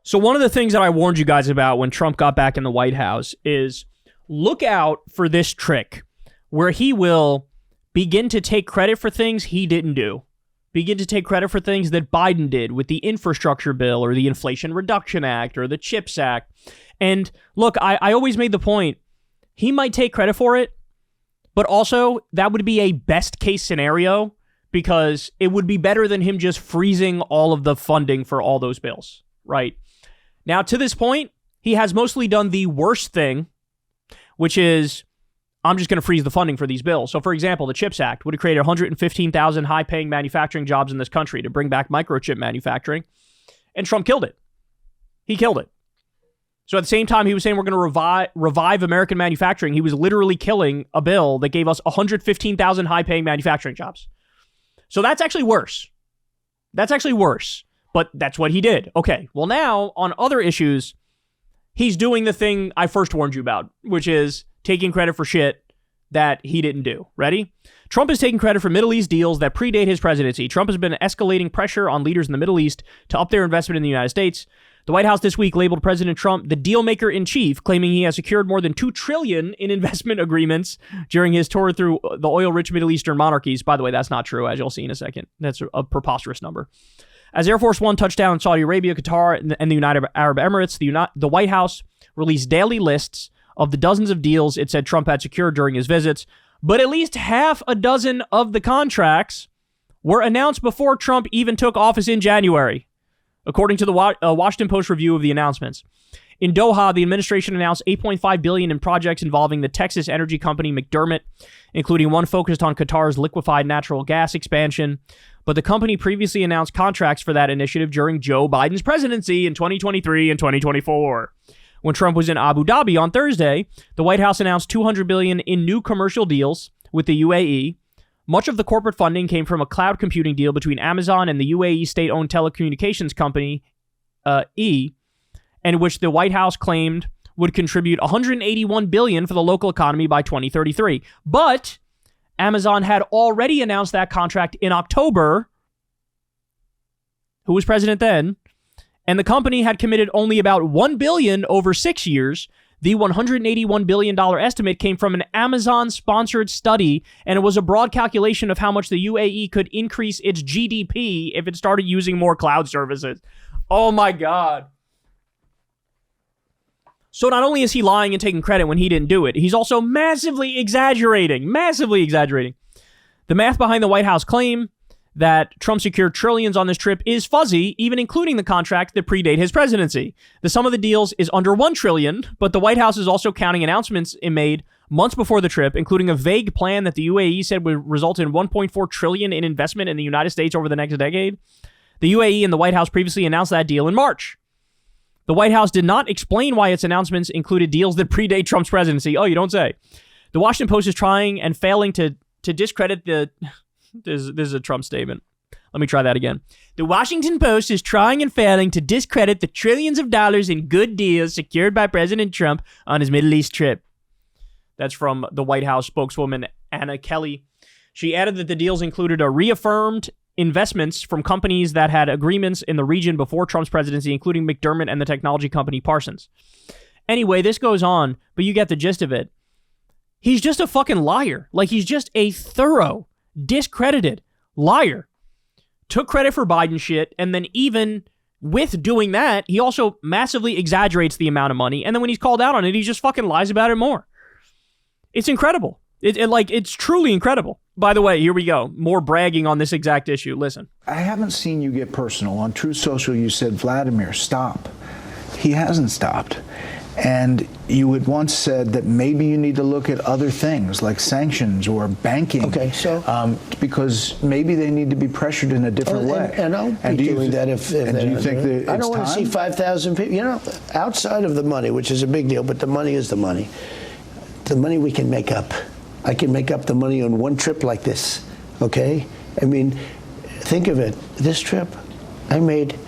So one of the things that I warned you guys about when Trump got back in the White House is look out for this trick where he will begin to take credit for things he didn't do. Begin to take credit for things that Biden did with the infrastructure bill or the Inflation Reduction Act or the CHIPS Act. And look, I always made the point, he might take credit for it, but also that would be a best case scenario because it would be better than him just freezing all of the funding for all those bills, right? Now, to this point, he has mostly done the worst thing, which is, I'm just going to freeze the funding for these bills. So, for example, the CHIPS Act would have created 115,000 high-paying manufacturing jobs in this country to bring back microchip manufacturing, and Trump killed it. He killed it. So at the same time he was saying we're going to revive American manufacturing, he was literally killing a bill that gave us 115,000 high-paying manufacturing jobs. So that's actually worse. That's actually worse. But that's what he did. Okay, well now, on other issues, he's doing the thing I first warned you about, which is taking credit for shit that he didn't do. Ready? Trump is taking credit for Middle East deals that predate his presidency. Trump has been escalating pressure on leaders in the Middle East to up their investment in the United States. The White House this week labeled President Trump the deal maker in chief, claiming he has secured more than $2 trillion in investment agreements during his tour through the oil-rich Middle Eastern monarchies. By the way, that's not true, as you'll see in a second. That's a preposterous number. As Air Force One touched down in Saudi Arabia, Qatar, and the United Arab Emirates, the White House released daily lists of the dozens of deals it said Trump had secured during his visits, but at least half a dozen of the contracts were announced before Trump even took office in January, according to the Washington Post review of the announcements. In Doha, the administration announced $8.5 billion in projects involving the Texas energy company McDermott, including one focused on Qatar's liquefied natural gas expansion. But the company previously announced contracts for that initiative during Joe Biden's presidency in 2023 and 2024. When Trump was in Abu Dhabi on Thursday, the White House announced $200 billion in new commercial deals with the UAE. Much of the corporate funding came from a cloud computing deal between Amazon and the UAE state-owned telecommunications company, in which the White House claimed would contribute $181 billion for the local economy by 2033. But Amazon had already announced that contract in October. Who was president then? And the company had committed only about $1 billion over 6 years. The $181 billion estimate came from an Amazon-sponsored study, and it was a broad calculation of how much the UAE could increase its GDP if it started using more cloud services. Oh my God. So not only is he lying and taking credit when he didn't do it, he's also massively exaggerating. The math behind the White House claim that Trump secured trillions on this trip is fuzzy, even including the contracts that predate his presidency. The sum of the deals is under $1 trillion, but the White House is also counting announcements it made months before the trip, including a vague plan that the UAE said would result in $1.4 trillion in investment in the United States over the next decade. The UAE and the White House previously announced that deal in March. The White House did not explain why its announcements included deals that predate Trump's presidency. Oh, you don't say. The Washington Post is trying and failing to discredit the... This is a Trump statement. Let me try that again. The Washington Post is trying and failing to discredit the trillions of dollars in good deals secured by President Trump on his Middle East trip. That's from the White House spokeswoman Anna Kelly. She added that the deals included a reaffirmed investments from companies that had agreements in the region before Trump's presidency, including McDermott and the technology company Parsons. Anyway, this goes on, but you get the gist of it. He's just a fucking liar. Like, he's just a thorough, discredited liar. Took credit for Biden shit, and then even with doing that, he also massively exaggerates the amount of money, and then when he's called out on it, he just fucking lies about it more. It's incredible. It's truly incredible. By the way, here we go. More bragging on this exact issue. Listen. I haven't seen you get personal. On Truth Social, you said, Vladimir, stop. He hasn't stopped. And you had once said that maybe you need to look at other things like sanctions or banking. Okay, so because maybe they need to be pressured in a different way. And I'll be doing that if do you think that it's I don't want to see 5,000 people. You know, outside of the money, which is a big deal, but the money is the money. The money we can make up. I can make up the money on one trip like this. Okay, I mean, think of it. This trip, I made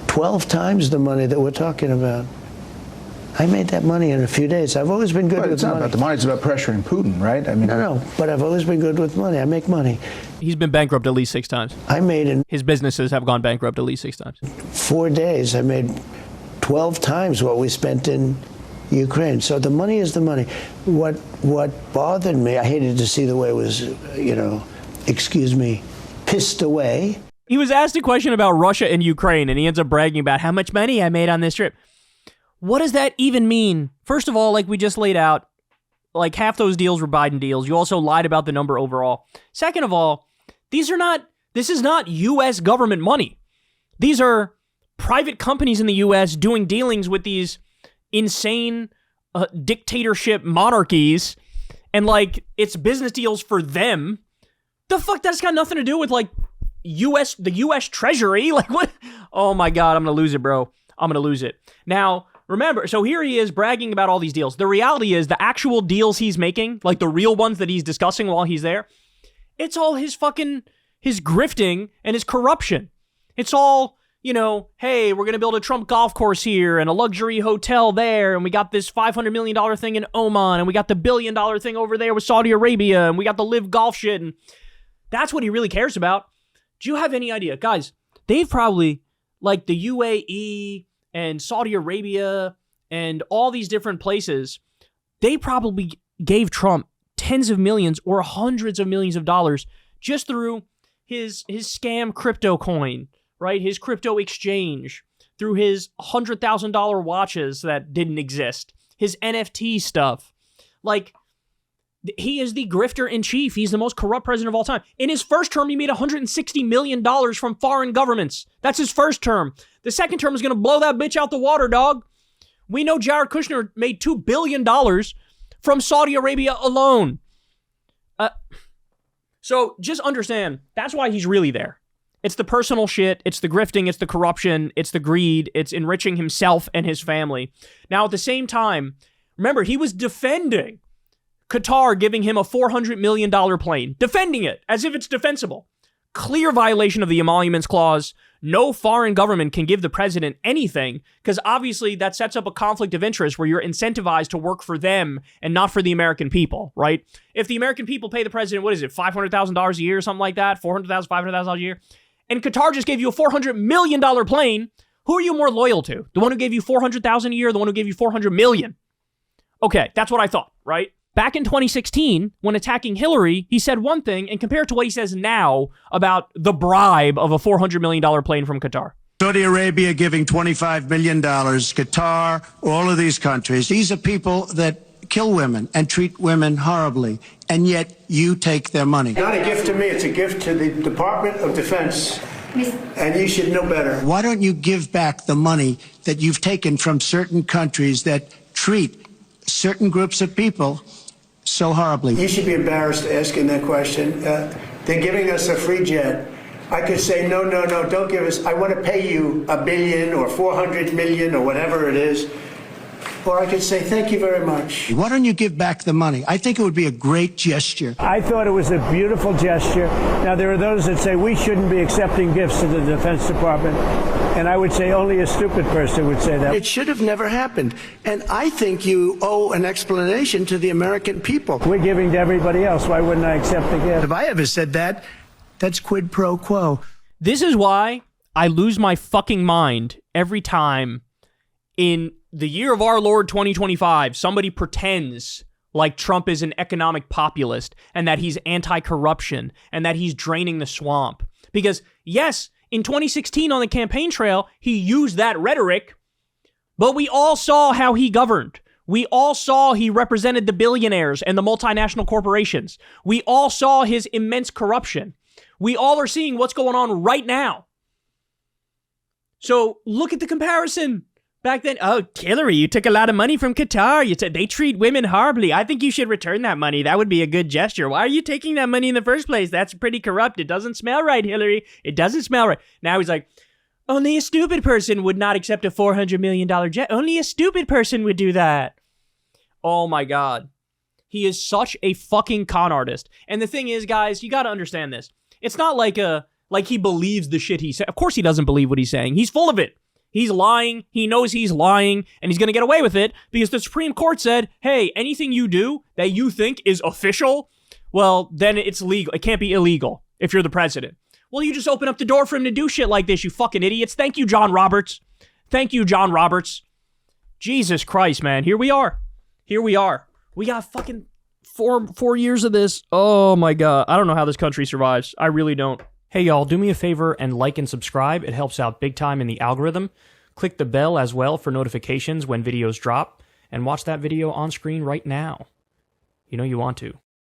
12 times the money that we're talking about. I made that money in a few days. I've always been good with money. It's not about the money. It's about pressuring Putin, right? I mean, no. But I've always been good with money. I make money. He's been bankrupt at least 6 times. His businesses have gone bankrupt at least 6 times. 4 days, I made 12 times what we spent in Ukraine. So the money is the money. What bothered me, I hated to see the way it was, pissed away. He was asked a question about Russia and Ukraine, and he ends up bragging about how much money I made on this trip. What does that even mean? First of all, like we just laid out, like half those deals were Biden deals. You also lied about the number overall. Second of all, this is not U.S. government money. These are private companies in the U.S. doing dealings with these insane dictatorship monarchies, and like it's business deals for them. The fuck, that's got nothing to do with like the U.S. Treasury. Like what? Oh my God, I'm gonna lose it, bro. I'm gonna lose it. Now, remember, so here he is bragging about all these deals. The reality is the actual deals he's making, like the real ones that he's discussing while he's there, it's all his grifting and his corruption. It's all, hey, we're going to build a Trump golf course here and a luxury hotel there, and we got this $500 million thing in Oman, and we got the $1 billion thing over there with Saudi Arabia, and we got the live golf shit, and that's what he really cares about. Do you have any idea? Guys, they've probably, like the UAE and Saudi Arabia and all these different places, they probably gave Trump tens of millions or hundreds of millions of dollars just through his scam crypto coin, right? His crypto exchange, through his $100,000 watches that didn't exist, his NFT stuff. Like, he is the grifter in chief. He's the most corrupt president of all time. In his first term, he made $160 million from foreign governments. That's his first term. The second term is going to blow that bitch out the water, dog. We know Jared Kushner made $2 billion from Saudi Arabia alone. So just understand, that's why he's really there. It's the personal shit, it's the grifting, it's the corruption, it's the greed, it's enriching himself and his family. Now, at the same time, remember, he was defending Qatar giving him a $400 million plane. Defending it, as if it's defensible. Clear violation of the emoluments clause. No foreign government can give the president anything, because obviously that sets up a conflict of interest where you're incentivized to work for them and not for the American people, right? If the American people pay the president, what is it, $500,000 a year or something like that? $400,000, $500,000 a year? And Qatar just gave you a $400 million plane. Who are you more loyal to? The one who gave you $400,000 a year or the one who gave you $400 million? Okay, that's what I thought, right? Back in 2016, when attacking Hillary, he said one thing, and compared to what he says now about the bribe of a $400 million plane from Qatar. Saudi Arabia giving $25 million, Qatar, all of these countries. These are people that kill women and treat women horribly, and yet you take their money. Not a gift to me, it's a gift to the Department of Defense, and you should know better. Why don't you give back the money that you've taken from certain countries that treat certain groups of people so horribly? You should be embarrassed asking that question. They're giving us a free jet. I could say, no, don't give us. I want to pay you $1 billion or $400 million or whatever it is. Or I could say, thank you very much. Why don't you give back the money? I think it would be a great gesture. I thought it was a beautiful gesture. Now, there are those that say we shouldn't be accepting gifts to the Defense Department. And I would say only a stupid person would say that. It should have never happened. And I think you owe an explanation to the American people. We're giving to everybody else. Why wouldn't I accept the gift? If I ever said that, that's quid pro quo. This is why I lose my fucking mind every time in the year of our Lord 2025, somebody pretends like Trump is an economic populist and that he's anti-corruption and that he's draining the swamp. Because yes, in 2016 on the campaign trail, he used that rhetoric, but we all saw how he governed. We all saw he represented the billionaires and the multinational corporations. We all saw his immense corruption. We all are seeing what's going on right now. So look at the comparison. Back then, oh, Hillary, you took a lot of money from Qatar. You said they treat women horribly. I think you should return that money. That would be a good gesture. Why are you taking that money in the first place? That's pretty corrupt. It doesn't smell right, Hillary. It doesn't smell right. Now he's like, only a stupid person would not accept a $400 million jet. Only a stupid person would do that. Oh my God. He is such a fucking con artist. And the thing is, guys, you got to understand this. It's not like he believes the shit he said. Of course he doesn't believe what he's saying. He's full of it. He's lying. He knows he's lying, and he's going to get away with it because the Supreme Court said, hey, anything you do that you think is official, well, then it's legal. It can't be illegal if you're the president. Well, you just open up the door for him to do shit like this, you fucking idiots. Thank you, John Roberts. Thank you, John Roberts. Jesus Christ, man. Here we are. We got fucking four years of this. Oh, my God. I don't know how this country survives. I really don't. Hey, y'all, do me a favor and like and subscribe. It helps out big time in the algorithm. Click the bell as well for notifications when videos drop. And watch that video on screen right now. You know you want to.